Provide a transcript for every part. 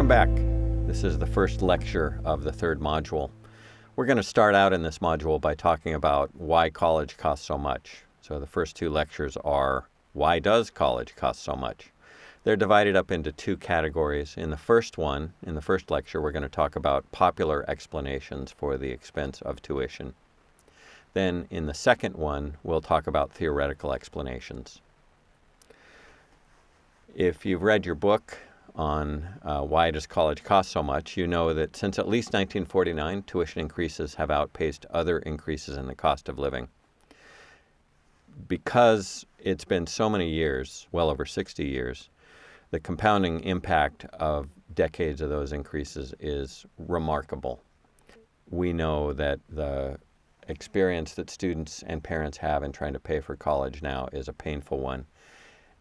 Welcome back. This is the first lecture of the third module. We're going to start out in this module by talking about why college costs so much. So the first two lectures are, why does college cost so much? They're divided up into two categories. In the first lecture, we're going to talk about popular explanations for the expense of tuition. Then in the second one, we'll talk about theoretical explanations. If you've read your book on why does college cost so much, you know that since at least 1949, tuition increases have outpaced other increases in the cost of living. Because it's been so many years, well over 60 years, the compounding impact of decades of those increases is remarkable. We know that the experience that students and parents have in trying to pay for college now is a painful one.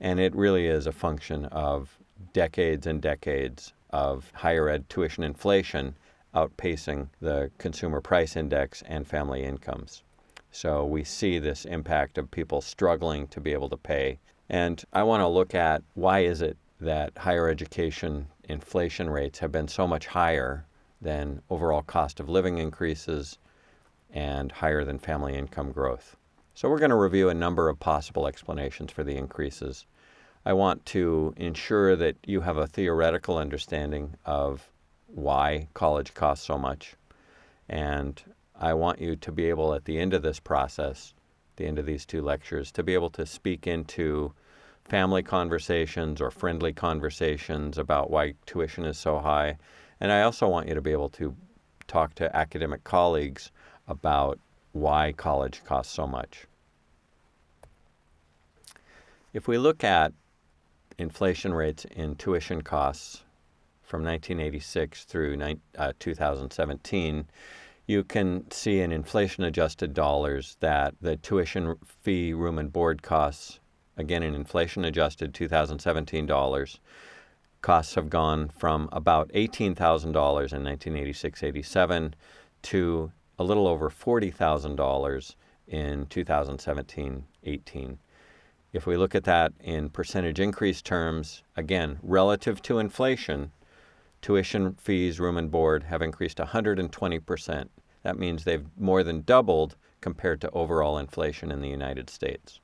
And it really is a function of decades and decades of higher ed tuition inflation outpacing the consumer price index and family incomes. So we see this impact of people struggling to be able to pay. And I want to look at why is it that higher education inflation rates have been so much higher than overall cost of living increases and higher than family income growth. So we're going to review a number of possible explanations for the increases. I want to ensure that you have a theoretical understanding of why college costs so much. And I want you to be able, at the end of this process, the end of these two lectures, to be able to speak into family conversations or friendly conversations about why tuition is so high. And I also want you to be able to talk to academic colleagues about why college costs so much. If we look at inflation rates in tuition costs from 1986 through 2017, you can see in inflation-adjusted dollars that the tuition fee, room and board costs, again in inflation-adjusted 2017 dollars, costs have gone from about $18,000 in 1986-87 to a little over $40,000 in 2017-18. If we look at that in percentage increase terms, again, relative to inflation, tuition fees, room and board have increased 120%. That means they've more than doubled compared to overall inflation in the United States.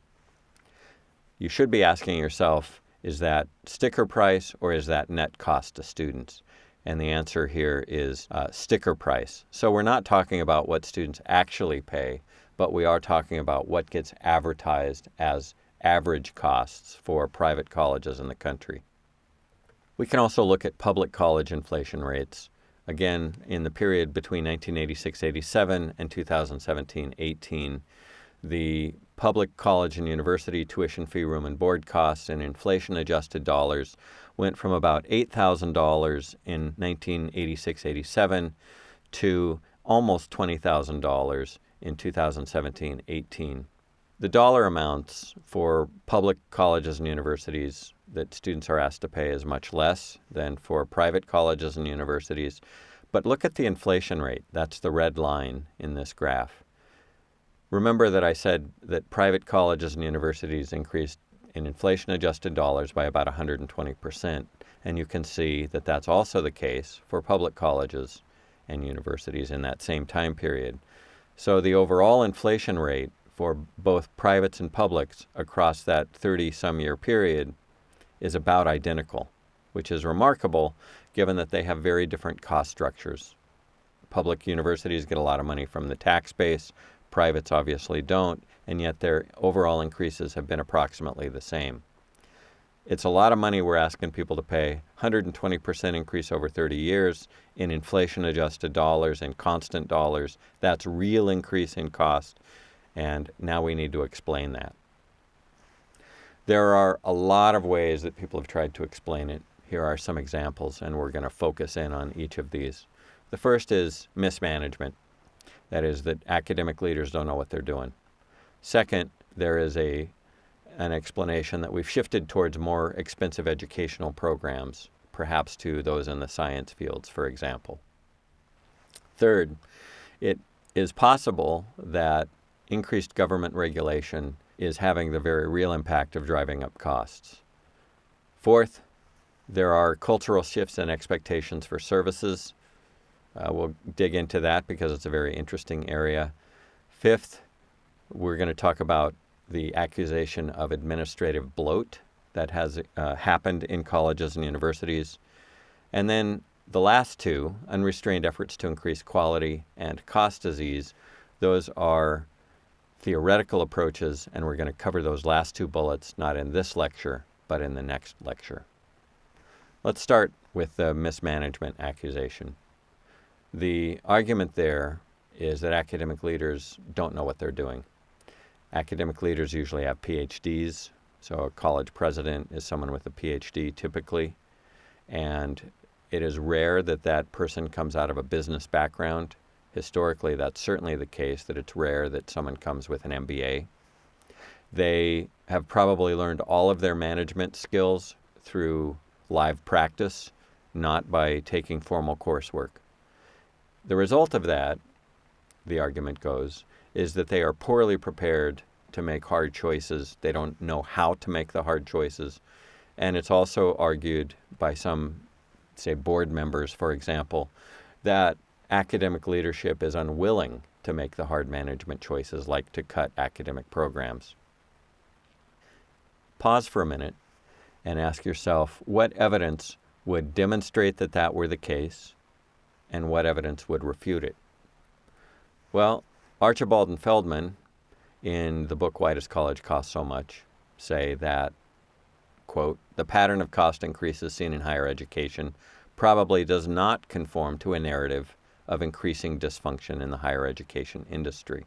You should be asking yourself, is that sticker price or is that net cost to students? And the answer here is sticker price. So we're not talking about what students actually pay, but we are talking about what gets advertised as average costs for private colleges in the country. We can also look at public college inflation rates. Again, in the period between 1986-87 and 2017-18, the public college and university tuition fee, room and board costs in inflation-adjusted dollars went from about $8,000 in 1986-87 to almost $20,000 in 2017-18. The dollar amounts for public colleges and universities that students are asked to pay is much less than for private colleges and universities. But look at the inflation rate. That's the red line in this graph. Remember that I said that private colleges and universities increased in inflation-adjusted dollars by about 120%. And you can see that that's also the case for public colleges and universities in that same time period. So the overall inflation rate for both privates and publics across that 30-some-year period is about identical, which is remarkable given that they have very different cost structures. Public universities get a lot of money from the tax base, privates obviously don't, and yet their overall increases have been approximately the same. It's a lot of money we're asking people to pay, 120% increase over 30 years in inflation-adjusted dollars and constant dollars. That's real increase in cost. And now we need to explain that. There are a lot of ways that people have tried to explain it. Here are some examples, and we're going to focus in on each of these. The first is mismanagement. That is, that academic leaders don't know what they're doing. Second, there is an explanation that we've shifted towards more expensive educational programs, perhaps to those in the science fields, for example. Third, it is possible that increased government regulation is having the very real impact of driving up costs. Fourth, There are cultural shifts and expectations for services. We'll dig into that because it's a very interesting area. Fifth, we're going to talk about the accusation of administrative bloat that has happened in colleges and universities. And then the last two, unrestrained efforts to increase quality and cost disease, those are theoretical approaches, and we're going to cover those last two bullets not in this lecture, but in the next lecture. Let's start with the mismanagement accusation. The argument there is that academic leaders don't know what they're doing. Academic leaders usually have PhDs, so a college president is someone with a PhD typically, and it is rare that that person comes out of a business background. Historically, that's certainly the case, that it's rare that someone comes with an MBA. They have probably learned all of their management skills through live practice, not by taking formal coursework. The result of that, the argument goes, is that they are poorly prepared to make hard choices. They don't know how to make the hard choices. And it's also argued by some, say, board members, for example, that academic leadership is unwilling to make the hard management choices, like to cut academic programs. Pause for a minute and ask yourself, what evidence would demonstrate that that were the case, and what evidence would refute it? Well, Archibald and Feldman, in the book Why Does College Cost So Much, say that, quote, the pattern of cost increases seen in higher education probably does not conform to a narrative of increasing dysfunction in the higher education industry.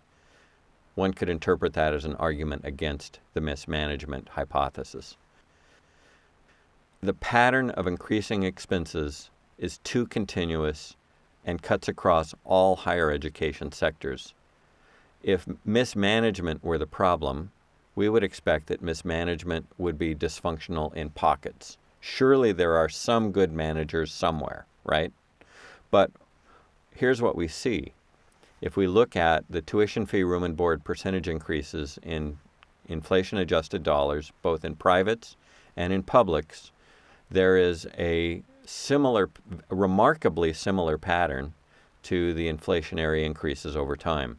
One could interpret that as an argument against the mismanagement hypothesis. The pattern of increasing expenses is too continuous and cuts across all higher education sectors. If mismanagement were the problem, we would expect that mismanagement would be dysfunctional in pockets. Surely there are some good managers somewhere, right? But here's what we see. If we look at the tuition fee, room and board percentage increases in inflation-adjusted dollars, both in privates and in publics, there is a remarkably similar pattern to the inflationary increases over time.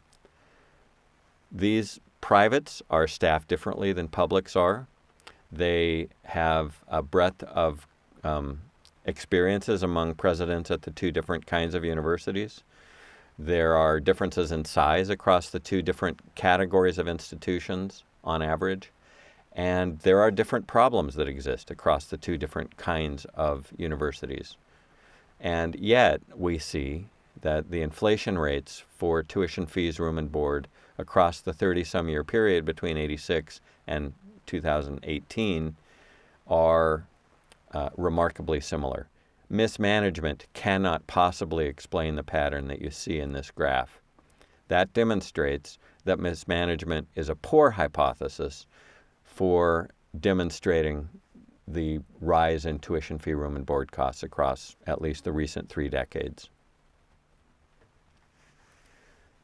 These privates are staffed differently than publics are. They have a breadth of experiences among presidents at the two different kinds of universities. There are differences in size across the two different categories of institutions on average. And there are different problems that exist across the two different kinds of universities. And yet we see that the inflation rates for tuition fees, room and board across the 30-some-year period between 86 and 2018 are remarkably similar. Mismanagement cannot possibly explain the pattern that you see in this graph. That demonstrates that mismanagement is a poor hypothesis for demonstrating the rise in tuition fee, room and board costs across at least the recent 3 decades.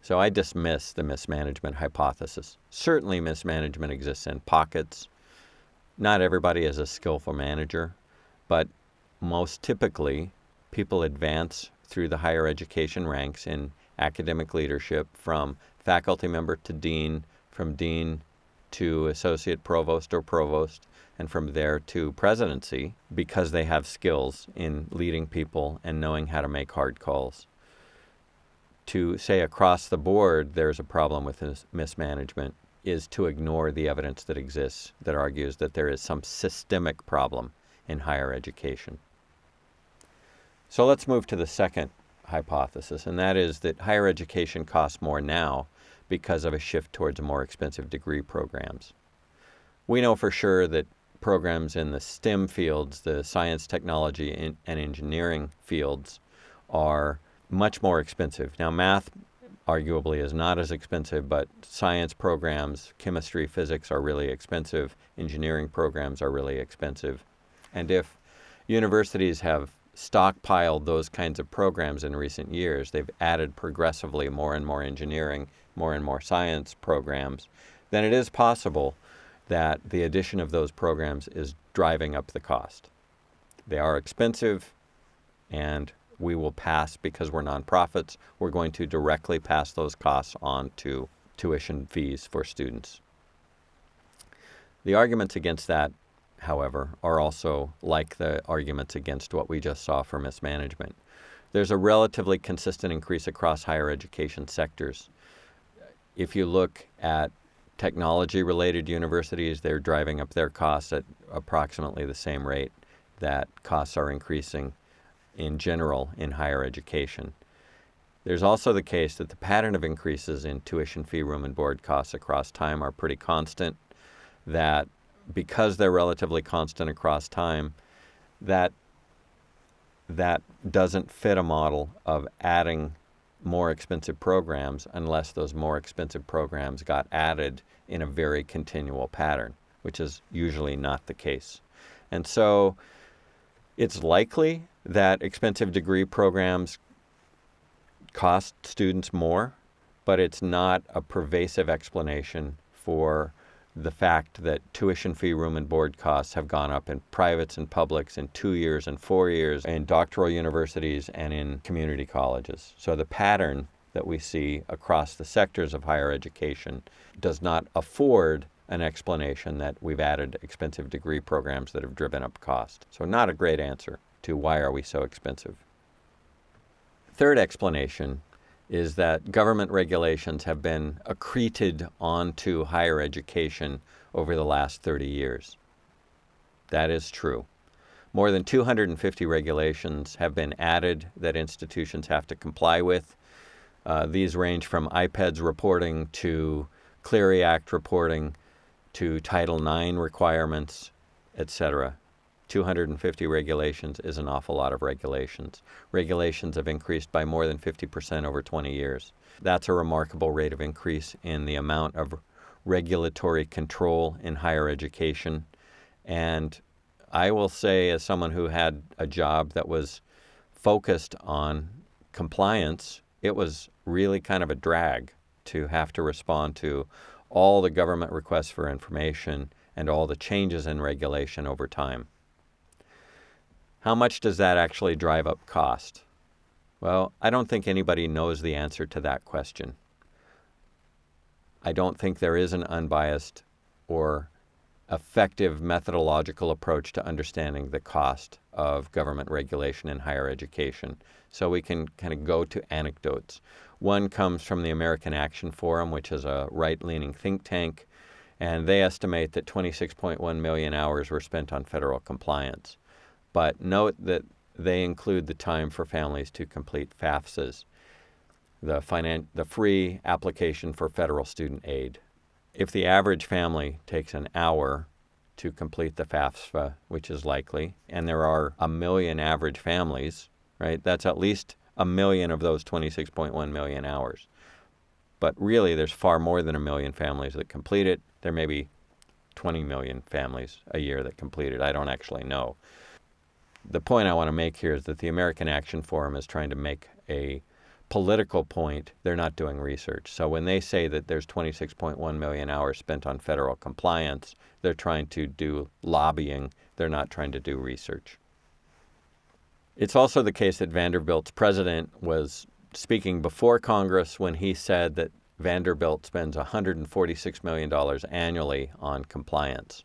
So I dismiss the mismanagement hypothesis. Certainly mismanagement exists in pockets. Not everybody is a skillful manager, but most typically people advance through the higher education ranks in academic leadership from faculty member to dean, from dean to associate provost or provost, and from there to presidency because they have skills in leading people and knowing how to make hard calls. To say across the board there's a problem with this mismanagement is to ignore the evidence that exists that argues that there is some systemic problem in higher education. So let's move to the second hypothesis, and that is that higher education costs more now because of a shift towards more expensive degree programs. We know for sure that programs in the STEM fields, the science, technology, and engineering fields, are much more expensive. Now, math arguably is not as expensive, but science programs, chemistry, physics are really expensive. Engineering programs are really expensive. And if universities have stockpiled those kinds of programs in recent years, they've added progressively more and more engineering, more and more science programs, then it is possible that the addition of those programs is driving up the cost. They are expensive, and we will pass, because we're nonprofits, we're going to directly pass those costs on to tuition fees for students. The arguments against that, however, are also like the arguments against what we just saw for mismanagement. There's a relatively consistent increase across higher education sectors. If you look at technology-related universities, they're driving up their costs at approximately the same rate that costs are increasing in general in higher education. There's also the case that the pattern of increases in tuition fee, room and board costs across time are pretty constant, that because they're relatively constant across time, that doesn't fit a model of adding more expensive programs unless those more expensive programs got added in a very continual pattern, which is usually not the case. And so it's likely that expensive degree programs cost students more, but it's not a pervasive explanation for the fact that tuition fee, room and board costs have gone up in privates and publics in 2 years and 4 years, in doctoral universities and in community colleges. So the pattern that we see across the sectors of higher education does not afford an explanation that we've added expensive degree programs that have driven up cost. So not a great answer to why are we so expensive. Third explanation is that government regulations have been accreted onto higher education over the last 30 years. That is true. More than 250 regulations have been added that institutions have to comply with. These range from IPEDS reporting to Clery Act reporting to Title IX requirements, etc. 250 regulations is an awful lot of regulations. Regulations have increased by more than 50% over 20 years. That's a remarkable rate of increase in the amount of regulatory control in higher education. And I will say, as someone who had a job that was focused on compliance, it was really kind of a drag to have to respond to all the government requests for information and all the changes in regulation over time. How much does that actually drive up cost? Well, I don't think anybody knows the answer to that question. I don't think there is an unbiased or effective methodological approach to understanding the cost of government regulation in higher education. So we can kind of go to anecdotes. One comes from the American Action Forum, which is a right-leaning think tank, and they estimate that 26.1 million hours were spent on federal compliance. But note that they include the time for families to complete FAFSAs, the free application for federal student aid. If the average family takes an hour to complete the FAFSA, which is likely, and there are 1 million average families, right, that's at least 1 million of those 26.1 million hours. But really, there's far more than 1 million families that complete it. There may be 20 million families a year that complete it. I don't actually know. The point I want to make here is that the American Action Forum is trying to make a political point. They're not doing research. So when they say that there's 26.1 million hours spent on federal compliance, they're trying to do lobbying. They're not trying to do research. It's also the case that Vanderbilt's president was speaking before Congress when he said that Vanderbilt spends $146 million annually on compliance.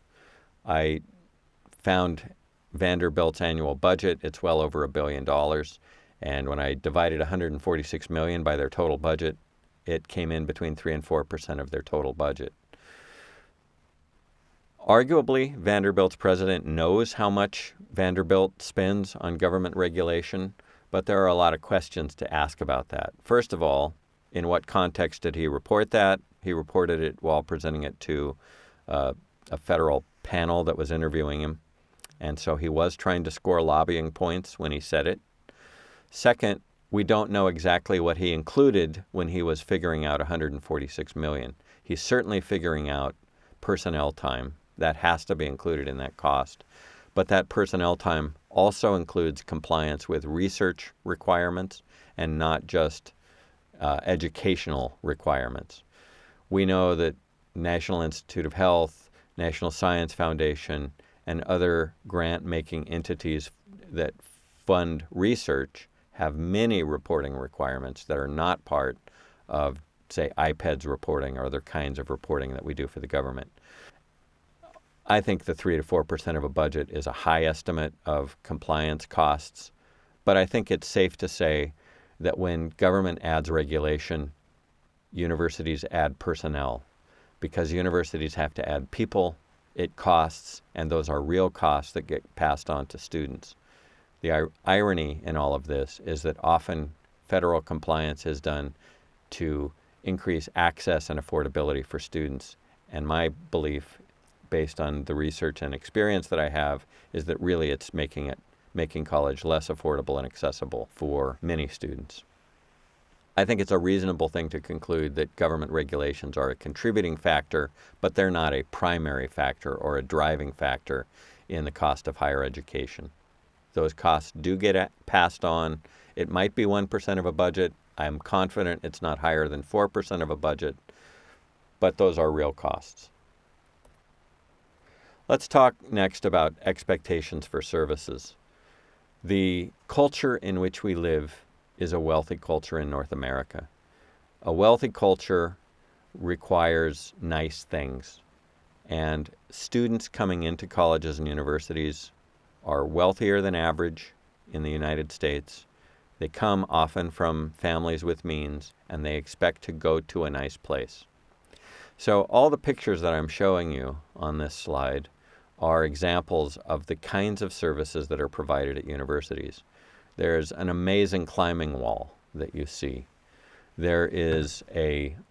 I found Vanderbilt's annual budget. It's well over $1 billion. And when I divided 146 million by their total budget, it came in between 3 and 4% of their total budget. Arguably, Vanderbilt's president knows how much Vanderbilt spends on government regulation, but there are a lot of questions to ask about that. First of all, in what context did he report that? He reported it while presenting it to a federal panel that was interviewing him. And so he was trying to score lobbying points when he said it. Second, we don't know exactly what he included when he was figuring out 146 million. He's certainly figuring out personnel time. That has to be included in that cost. But that personnel time also includes compliance with research requirements and not just educational requirements. We know that National Institute of Health, National Science Foundation, and other grant-making entities that fund research have many reporting requirements that are not part of, say, IPEDS reporting or other kinds of reporting that we do for the government. I think the 3 to 4% of a budget is a high estimate of compliance costs, but I think it's safe to say that when government adds regulation, universities add personnel, because universities have to add people, it costs, and those are real costs that get passed on to students. The irony in all of this is that often federal compliance is done to increase access and affordability for students. And my belief, based on the research and experience that I have, is that really it's making college less affordable and accessible for many students. I think it's a reasonable thing to conclude that government regulations are a contributing factor, but they're not a primary factor or a driving factor in the cost of higher education. Those costs do get passed on. It might be 1% of a budget. I'm confident it's not higher than 4% of a budget, but those are real costs. Let's talk next about expectations for services. The culture in which we live is a wealthy culture in North America. A wealthy culture requires nice things, and students coming into colleges and universities are wealthier than average in the United States. They come often from families with means, and they expect to go to a nice place. So all the pictures that I'm showing you on this slide are examples of the kinds of services that are provided at universities. There's an amazing climbing wall that you see. There is at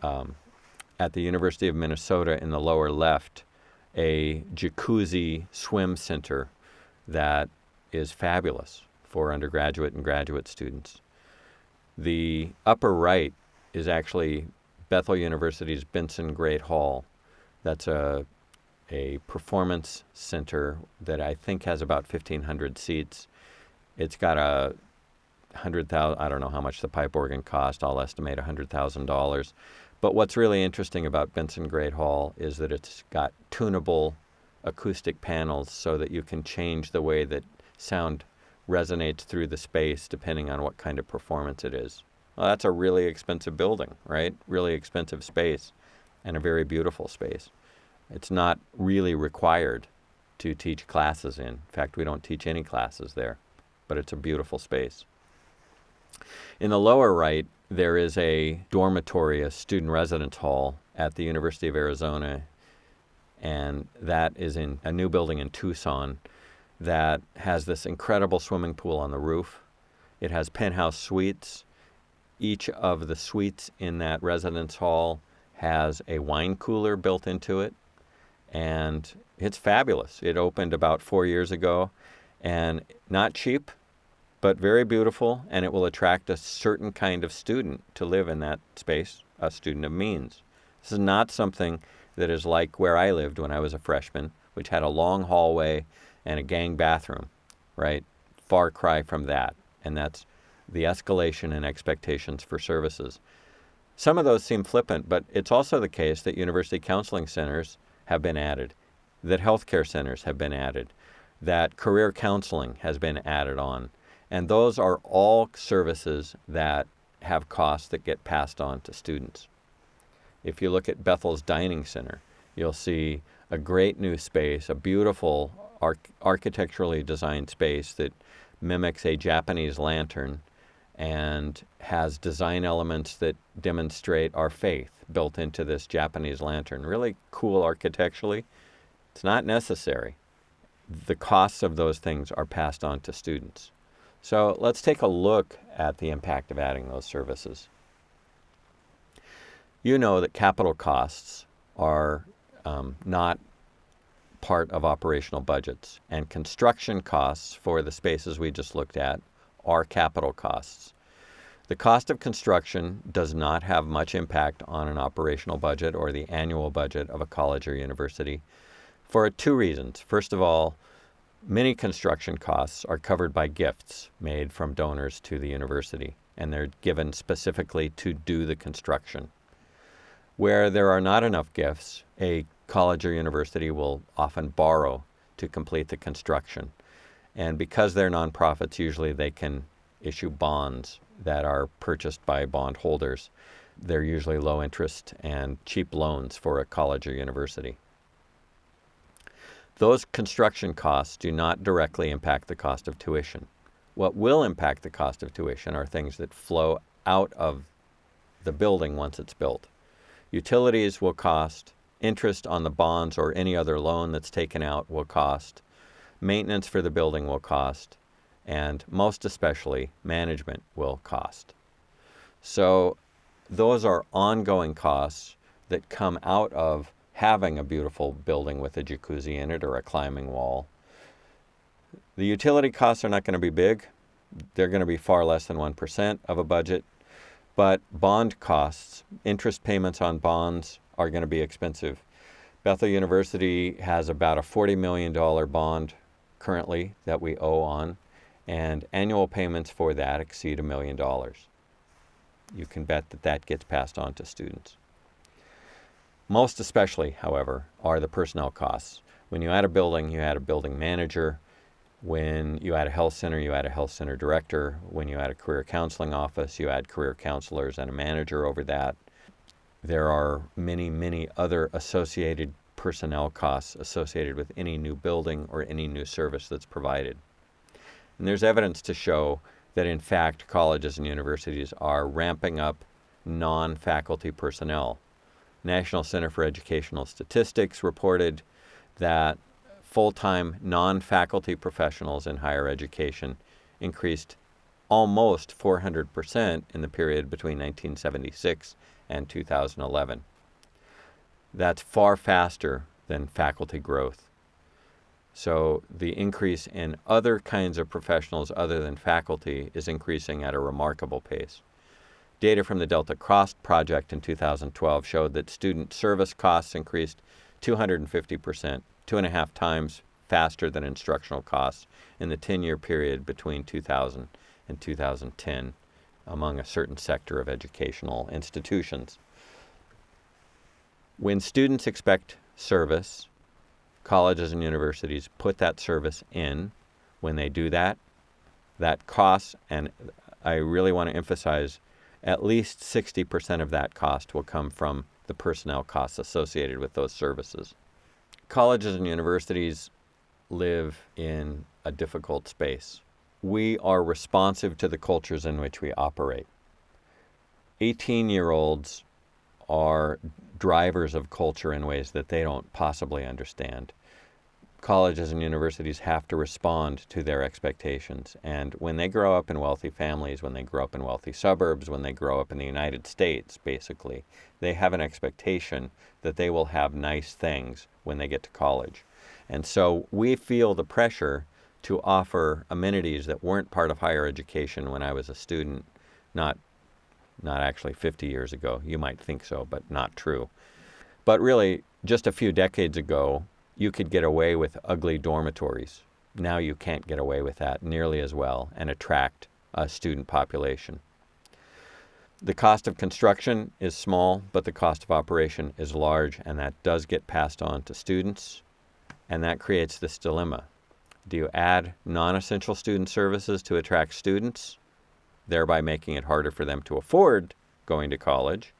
the University of Minnesota in the lower left, a jacuzzi swim center that is fabulous for undergraduate and graduate students. The upper right is actually Bethel University's Benson Great Hall. That's a performance center that I think has about 1,500 seats. It's got a $100,000, I don't know how much the pipe organ cost, I'll estimate $100,000. But what's really interesting about Benson Great Hall is that it's got tunable acoustic panels so that you can change the way that sound resonates through the space depending on what kind of performance it is. Well, that's a really expensive building, right? Really expensive space and a very beautiful space. It's not really required to teach classes in. In fact, we don't teach any classes there, but it's a beautiful space. In the lower right, there is a dormitory, a student residence hall at the University of Arizona, and that is in a new building in Tucson that has this incredible swimming pool on the roof. It has penthouse suites. Each of the suites in that residence hall has a wine cooler built into it, and it's fabulous. It opened about 4 years ago, and not cheap, but very beautiful, and it will attract a certain kind of student to live in that space, a student of means. This is not something that is like where I lived when I was a freshman, which had a long hallway and a gang bathroom, right? Far cry from that, and that's the escalation in expectations for services. Some of those seem flippant, but it's also the case that university counseling centers have been added, that healthcare centers have been added, that career counseling has been added on. And those are all services that have costs that get passed on to students. If you look at Bethel's Dining Center, you'll see a great new space, a beautiful architecturally designed space that mimics a Japanese lantern and has design elements that demonstrate our faith built into this Japanese lantern. Really cool architecturally. It's not necessary. The costs of those things are passed on to students. So let's take a look at the impact of adding those services. You know that capital costs are not part of operational budgets, and construction costs for the spaces we just looked at are capital costs. The cost of construction does not have much impact on an operational budget or the annual budget of a college or university for two reasons. First of all, many construction costs are covered by gifts made from donors to the university, and they're given specifically to do the construction. Where there are not enough gifts, a college or university will often borrow to complete the construction. And because they're nonprofits, usually they can issue bonds that are purchased by bondholders. They're usually low interest and cheap loans for a college or university. Those construction costs do not directly impact the cost of tuition. What will impact the cost of tuition are things that flow out of the building once it's built. Utilities will cost, interest on the bonds or any other loan that's taken out will cost, maintenance for the building will cost, and most especially, management will cost. So those are ongoing costs that come out of having a beautiful building with a jacuzzi in it or a climbing wall. The utility costs are not going to be big. They're going to be far less than 1% of a budget. But bond costs, interest payments on bonds, are going to be expensive. Bethel University has about a $40 million bond currently that we owe on, and annual payments for that exceed $1 million. You can bet that that gets passed on to students. Most especially, however, are the personnel costs. When you add a building, you add a building manager. When you add a health center, you add a health center director. When you add a career counseling office, you add career counselors and a manager over that. There are many, many other associated personnel costs associated with any new building or any new service that's provided. And there's evidence to show that, in fact, colleges and universities are ramping up non-faculty personnel. National Center for Educational Statistics reported that full-time non-faculty professionals in higher education increased almost 400% in the period between 1976 and 2011. That's far faster than faculty growth. So the increase in other kinds of professionals other than faculty is increasing at a remarkable pace. Data from the Delta Cross project in 2012 showed that student service costs increased 250%, 2.5 times faster than instructional costs in the 10-year period between 2000 and 2010 among a certain sector of educational institutions. When students expect service, colleges and universities put that service in. When they do that, that costs, and I really want to emphasize, at least 60% of that cost will come from the personnel costs associated with those services. Colleges and universities live in a difficult space. We are responsive to the cultures in which we operate. 18-year-olds are drivers of culture in ways that they don't possibly understand. Colleges and universities have to respond to their expectations. And when they grow up in wealthy families, when they grow up in wealthy suburbs, when they grow up in the United States, basically, they have an expectation that they will have nice things when they get to college. And so we feel the pressure to offer amenities that weren't part of higher education when I was a student, not actually 50 years ago. You might think so, but not true. But really, just a few decades ago, you could get away with ugly dormitories. Now you can't get away with that nearly as well and attract a student population. The cost of construction is small, but the cost of operation is large, and that does get passed on to students, and that creates this dilemma. Do you add non-essential student services to attract students, thereby making it harder for them to afford going to college?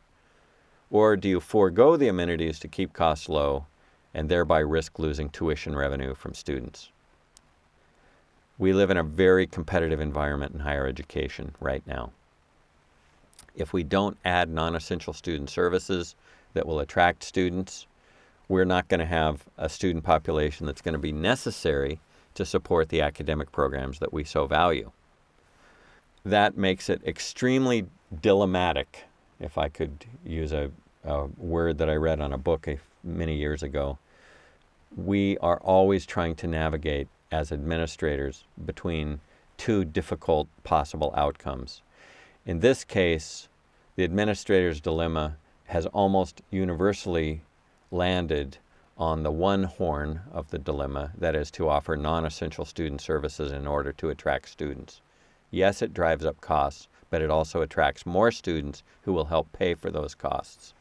Or do you forego the amenities to keep costs low and thereby risk losing tuition revenue from students? We live in a very competitive environment in higher education right now. If we don't add non-essential student services that will attract students, we're not going to have a student population that's going to be necessary to support the academic programs that we so value. That makes it extremely dilemmatic, if I could use a word that I read on a book many years ago. We are always trying to navigate as administrators between two difficult possible outcomes. In this case, the administrator's dilemma has almost universally landed on the one horn of the dilemma, that is to offer non-essential student services in order to attract students. Yes, it drives up costs, but it also attracts more students who will help pay for those costs.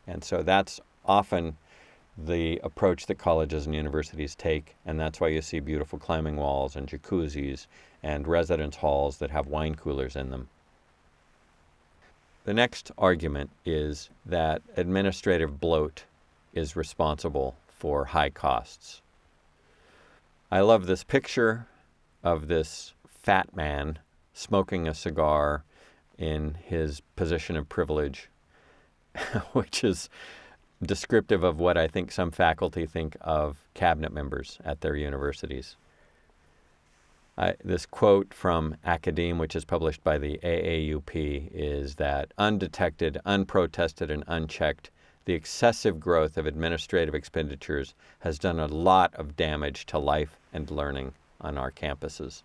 And so that's often the approach that colleges and universities take, and that's why you see beautiful climbing walls and jacuzzis and residence halls that have wine coolers in them. The next argument is that administrative bloat is responsible for high costs. I love this picture of this fat man smoking a cigar in his position of privilege, which is descriptive of what I think some faculty think of cabinet members at their universities. This quote from Academe, which is published by the AAUP, is that undetected, unprotested, and unchecked, the excessive growth of administrative expenditures has done a lot of damage to life and learning on our campuses.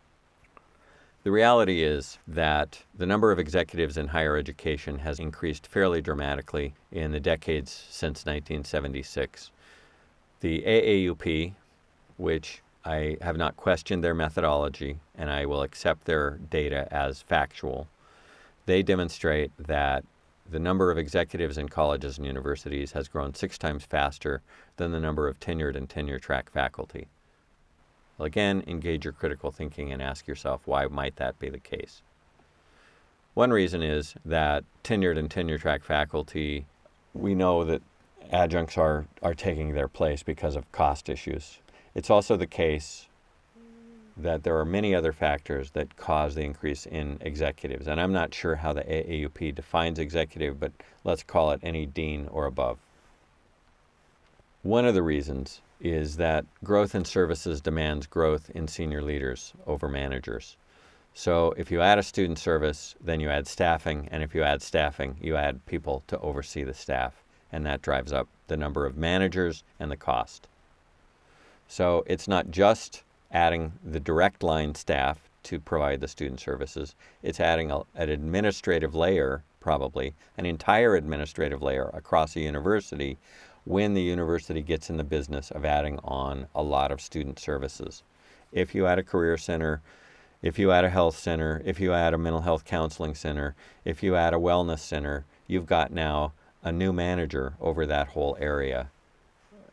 The reality is that the number of executives in higher education has increased fairly dramatically in the decades since 1976. The AAUP, which I have not questioned their methodology, and I will accept their data as factual, they demonstrate that the number of executives in colleges and universities has grown 6 times faster than the number of tenured and tenure-track faculty. Well, again, engage your critical thinking and ask yourself, why might that be the case? One reason is that tenured and tenure-track faculty, we know that adjuncts are taking their place because of cost issues. It's also the case that there are many other factors that cause the increase in executives. And I'm not sure how the AAUP defines executive, but let's call it any dean or above. One of the reasons is that growth in services demands growth in senior leaders over managers. So if you add a student service, then you add staffing, and if you add staffing, you add people to oversee the staff, and that drives up the number of managers and the cost. So it's not just adding the direct line staff to provide the student services, it's adding an administrative layer, probably, an entire administrative layer across a university when the university gets in the business of adding on a lot of student services. If you add a career center, if you add a health center, if you add a mental health counseling center, if you add a wellness center, you've got now a new manager over that whole area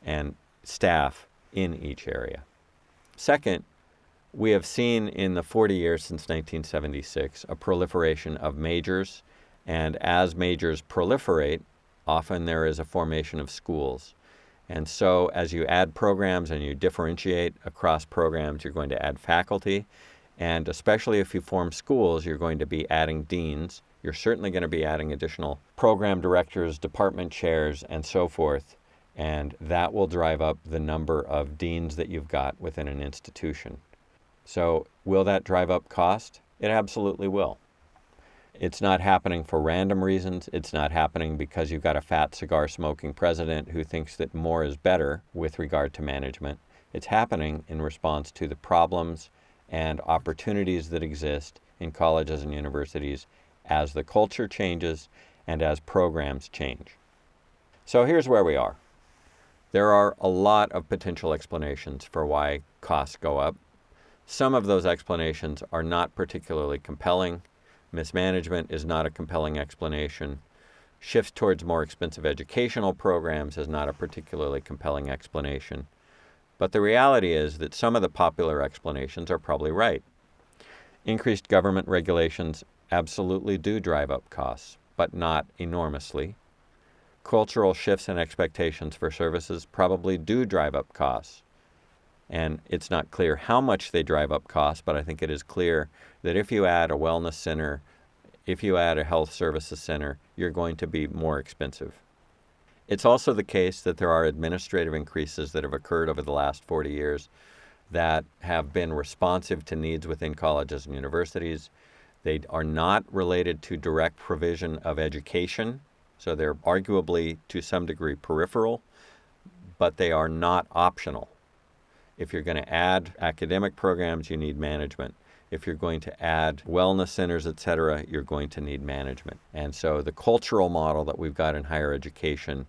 and staff in each area. Second, we have seen in the 40 years since 1976 a proliferation of majors, and as majors proliferate, often there is a formation of schools. And so as you add programs and you differentiate across programs, you're going to add faculty. And especially if you form schools, you're going to be adding deans. You're certainly going to be adding additional program directors, department chairs, and so forth. And that will drive up the number of deans that you've got within an institution. So will that drive up cost? It absolutely will. It's not happening for random reasons. It's not happening because you've got a fat cigar-smoking president who thinks that more is better with regard to management. It's happening in response to the problems and opportunities that exist in colleges and universities as the culture changes and as programs change. So here's where we are. There are a lot of potential explanations for why costs go up. Some of those explanations are not particularly compelling. Mismanagement is not a compelling explanation. Shifts towards more expensive educational programs is not a particularly compelling explanation. But the reality is that some of the popular explanations are probably right. Increased government regulations absolutely do drive up costs, but not enormously. Cultural shifts and expectations for services probably do drive up costs. And it's not clear how much they drive up costs, but I think it is clear that if you add a wellness center, if you add a health services center, you're going to be more expensive. It's also the case that there are administrative increases that have occurred over the last 40 years that have been responsive to needs within colleges and universities. They are not related to direct provision of education, so they're arguably to some degree peripheral, but they are not optional. If you're going to add academic programs, you need management. If you're going to add wellness centers, et cetera, you're going to need management. And so the cultural model that we've got in higher education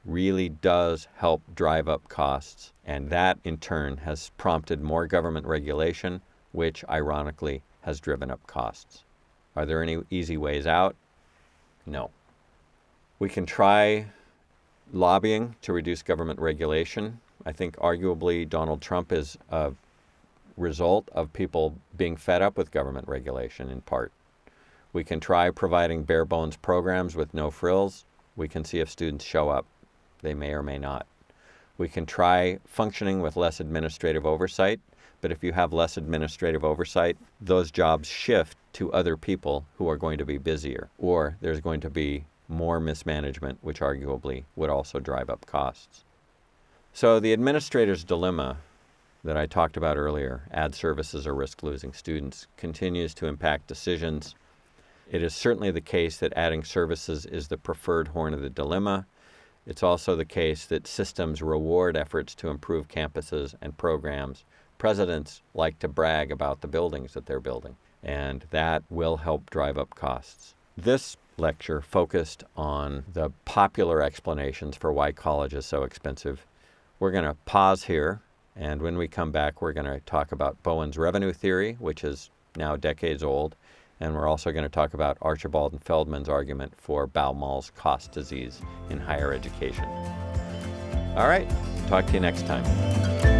really does help drive up costs. And that, in turn, has prompted more government regulation, which, ironically, has driven up costs. Are there any easy ways out? No. We can try Lobbying to reduce government regulation. I think arguably Donald Trump is a result of people being fed up with government regulation in part. We can try providing bare bones programs with no frills. We can see if students show up. They may or may not. We can try functioning with less administrative oversight, but if you have less administrative oversight, those jobs shift to other people who are going to be busier, or there's going to be more mismanagement, which arguably would also drive up costs. So the administrator's dilemma that I talked about earlier, add services or risk losing students, continues to impact decisions. It is certainly the case that adding services is the preferred horn of the dilemma. It's also the case that systems reward efforts to improve campuses and programs. Presidents like to brag about the buildings that they're building, and that will help drive up costs. This lecture focused on the popular explanations for why college is so expensive. We're going to pause here, and when we come back, we're going to talk about Bowen's revenue theory, which is now decades old, and we're also going to talk about Archibald and Feldman's argument for Baumol's cost disease in higher education. All right, talk to you next time.